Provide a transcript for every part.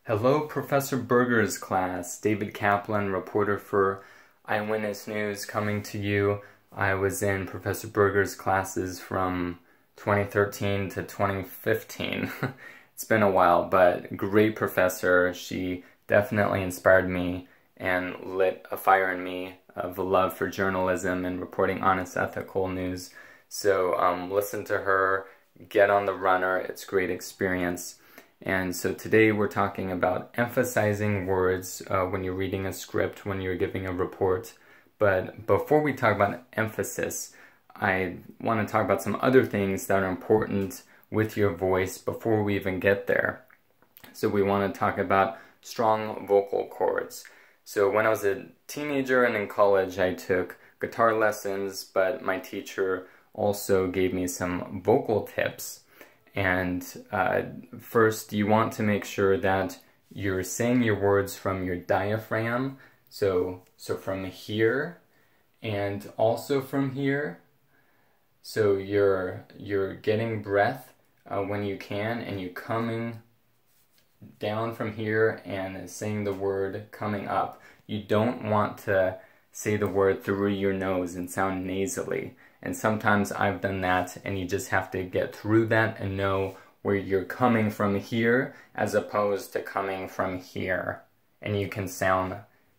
Hello, Professor Berger's class. David Kaplan, reporter for Eyewitness News, coming to you. I was in Professor Berger's classes from 2013 to 2015. It's been a while, but great professor. She definitely inspired me and lit a fire in me of a love for journalism and reporting honest, ethical news. So listen to her, get on the runner. It's a great experience. And so today we're talking about emphasizing words when you're reading a script, when you're giving a report. But before we talk about emphasis, I want to talk about some other things that are important with your voice before we even get there. So we want to talk about strong vocal cords. So when I was a teenager and in college, I took guitar lessons, but my teacher also gave me some vocal tips. And first, you want to make sure that you're saying your words from your diaphragm. So from here, and also from here. So you're getting breath when you can, and you're coming down from here and saying the word coming up. You don't want to say the word through your nose and sound nasally. And sometimes I've done that, and you just have to get through that and know where you're coming from here as opposed to coming from here. And you can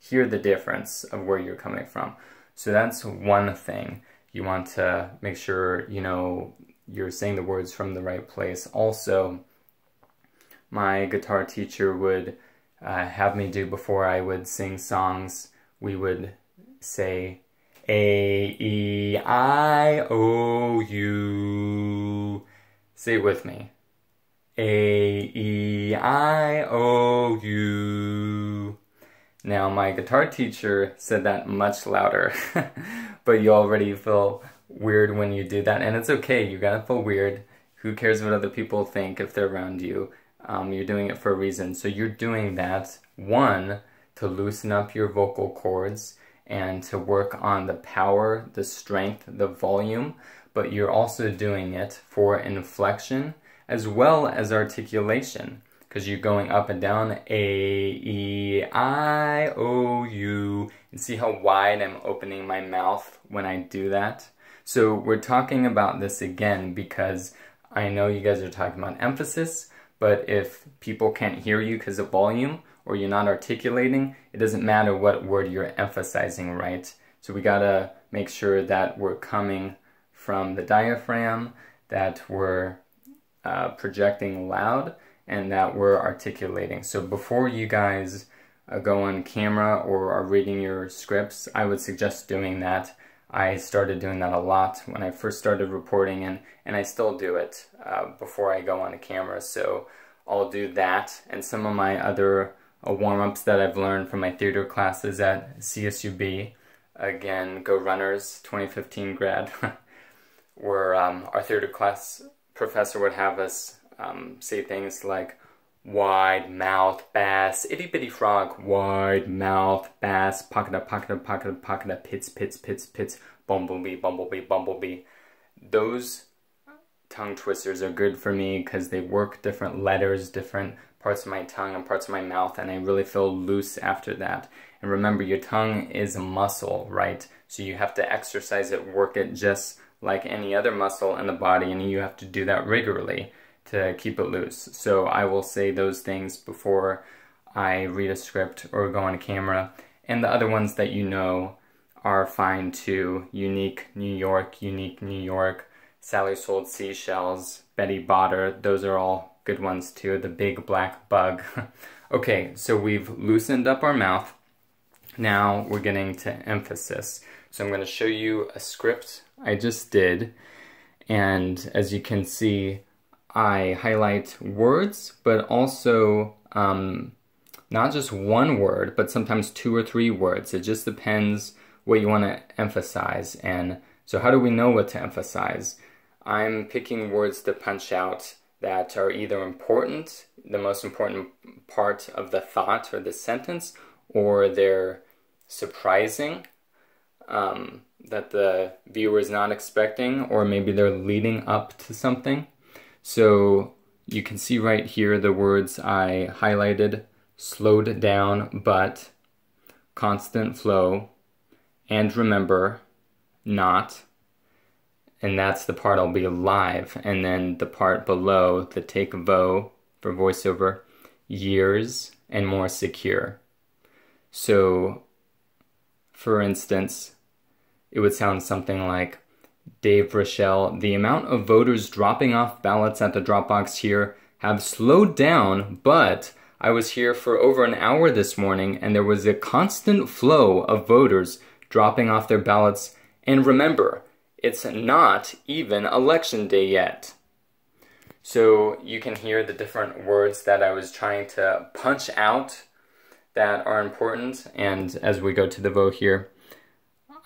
hear the difference of where you're coming from. So that's one thing. You want to make sure, you're saying the words from the right place. Also, my guitar teacher would have me do, before I would sing songs, we would say A-E-I-O-U. Say it with me. A-E-I-O-U. Now, my guitar teacher said that much louder, but you already feel weird when you do that, and it's okay. You gotta feel weird. Who cares what other people think if they're around you? You're doing it for a reason. So you're doing that, one, to loosen up your vocal cords, and to work on the power, the strength, the volume, but you're also doing it for inflection as well as articulation, because you're going up and down, A-E-I-O-U, and see how wide I'm opening my mouth when I do that? So we're talking about this again because I know you guys are talking about emphasis, but if people can't hear you because of volume, or you're not articulating, it doesn't matter what word you're emphasizing, right? So we gotta make sure that we're coming from the diaphragm, that we're projecting loud, and that we're articulating. So before you guys go on camera or are reading your scripts, I would suggest doing that. I started doing that a lot when I first started reporting, and I still do it before I go on a camera. So I'll do that, and some of my other warm-ups that I've learned from my theater classes at CSUB, again, Go Runners, 2015 grad, where our theater class professor would have us say things like wide mouth bass, itty bitty frog, wide mouth bass, pocket, pocket, pits, bumblebee, bumblebee, bumblebee. Those tongue twisters are good for me because they work different letters, different parts of my tongue and parts of my mouth, and I really feel loose after that. And remember, your tongue is a muscle, right? So you have to exercise it, work it just like any other muscle in the body, and you have to do that regularly to keep it loose. So I will say those things before I read a script or go on a camera. And the other ones that you know are fine too. Unique New York, Sally Sold Seashells, Betty Botter, those are all good ones too. The Big Black Bug. Okay, so we've loosened up our mouth. Now we're getting to emphasis. So I'm going to show you a script I just did. And as you can see, I highlight words, but also not just one word, but sometimes 2 or 3 words. It just depends what you want to emphasize. And so how do we know what to emphasize? I'm picking words to punch out that are either important, the most important part of the thought or the sentence, or they're surprising, that the viewer is not expecting, or maybe they're leading up to something. So you can see right here the words I highlighted slowed down, but, constant flow, and remember, not. And that's the part I'll be live. And then the part below, the take vo for voiceover, years and more secure. So, for instance, it would sound something like, Dave Rochelle, the amount of voters dropping off ballots at the drop box here have slowed down, but I was here for over an hour this morning and there was a constant flow of voters dropping off their ballots. And remember, it's not even election day yet. So you can hear the different words that I was trying to punch out that are important. And as we go to the vote here,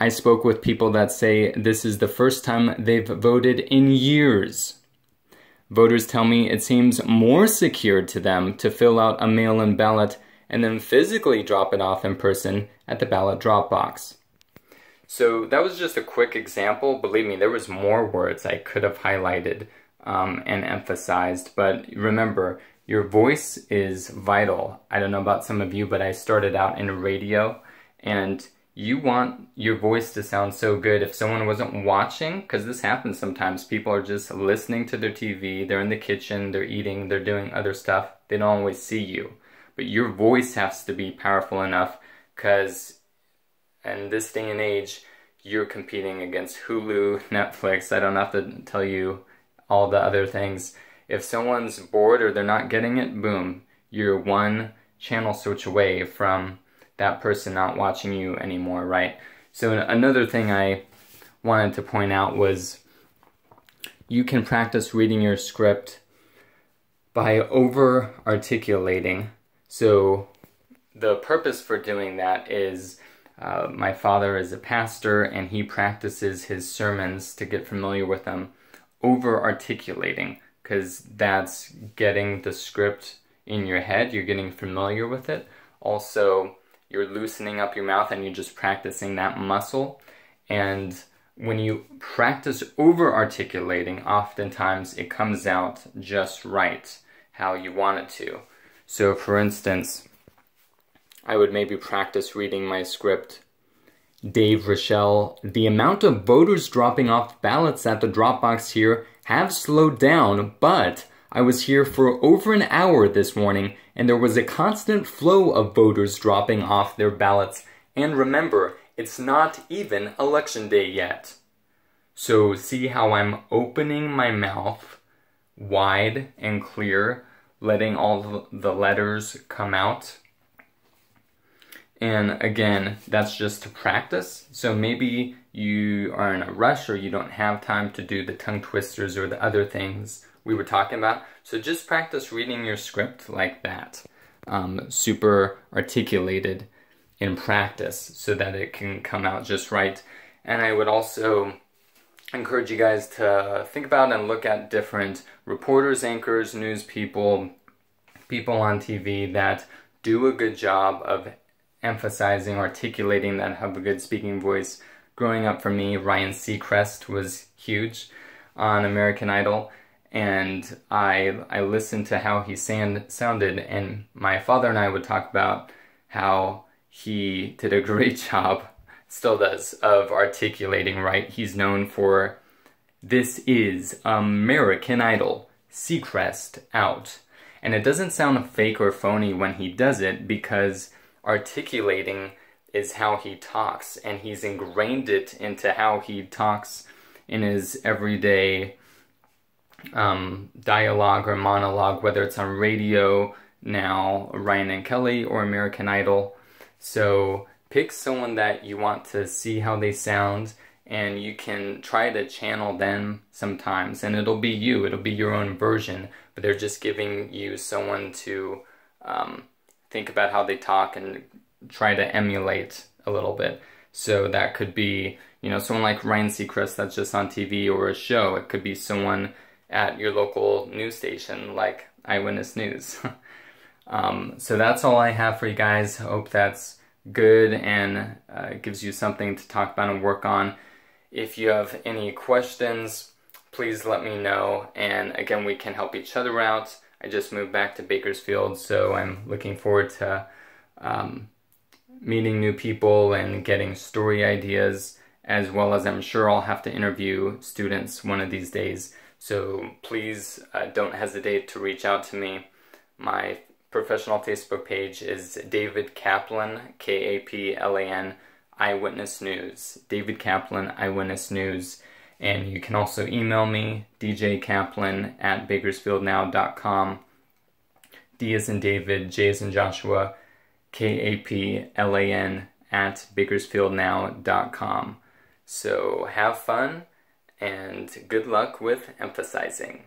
I spoke with people that say this is the first time they've voted in years. Voters tell me it seems more secure to them to fill out a mail-in ballot and then physically drop it off in person at the ballot drop box. So that was just a quick example. Believe me, there was more words I could have highlighted and emphasized. But remember, your voice is vital. I don't know about some of you, but I started out in radio, and you want your voice to sound so good if someone wasn't watching, because this happens sometimes. People are just listening to their TV, they're in the kitchen, they're eating, they're doing other stuff. They don't always see you. But your voice has to be powerful enough, because in this day and age, you're competing against Hulu, Netflix. I don't have to tell you all the other things. If someone's bored or they're not getting it, boom, you're one channel switch away from that person not watching you anymore, right? So another thing I wanted to point out was you can practice reading your script by over-articulating. So the purpose for doing that is my father is a pastor and he practices his sermons to get familiar with them over-articulating, because that's getting the script in your head, you're getting familiar with it. Also, you're loosening up your mouth and you're just practicing that muscle. And when you practice over-articulating, oftentimes it comes out just right, how you want it to. So for instance, I would maybe practice reading my script. Dave Rochelle, the amount of voters dropping off ballots at the drop box here have slowed down, but I was here for over an hour this morning and there was a constant flow of voters dropping off their ballots. And remember, it's not even election day yet. So see how I'm opening my mouth wide and clear, letting all the letters come out. And again, that's just to practice. So maybe you are in a rush or you don't have time to do the tongue twisters or the other things we were talking about. So just practice reading your script like that, super articulated in practice so that it can come out just right. And I would also encourage you guys to think about and look at different reporters, anchors, news people, people on TV that do a good job of emphasizing, articulating, that have a good speaking voice. Growing up for me, Ryan Seacrest was huge on American Idol, and I listened to how he sounded, and my father and I would talk about how he did a great job, still does, of articulating right. He's known for, this is American Idol, Seacrest out. And it doesn't sound fake or phony when he does it, because articulating is how he talks, and he's ingrained it into how he talks in his everyday dialogue or monologue, whether it's on radio now, Ryan and Kelly, or American Idol. So pick someone that you want to see how they sound, and you can try to channel them sometimes, and it'll be you, it'll be your own version, but they're just giving you someone to think about how they talk and try to emulate a little bit. So that could be, you know, someone like Ryan Seacrest that's just on TV or a show. It could be someone at your local news station like Eyewitness News. So that's all I have for you guys. I hope that's good and gives you something to talk about and work on. If you have any questions, please let me know. And again, we can help each other out. I just moved back to Bakersfield, so I'm looking forward to meeting new people and getting story ideas, as well as I'm sure I'll have to interview students one of these days. So please don't hesitate to reach out to me. My professional Facebook page is David Kaplan, Kaplan, Eyewitness News. David Kaplan, Eyewitness News. And you can also email me, djkaplan@bakersfieldnow.com. D as in David, J as in Joshua, KAPLAN@bakersfieldnow.com. So have fun and good luck with emphasizing.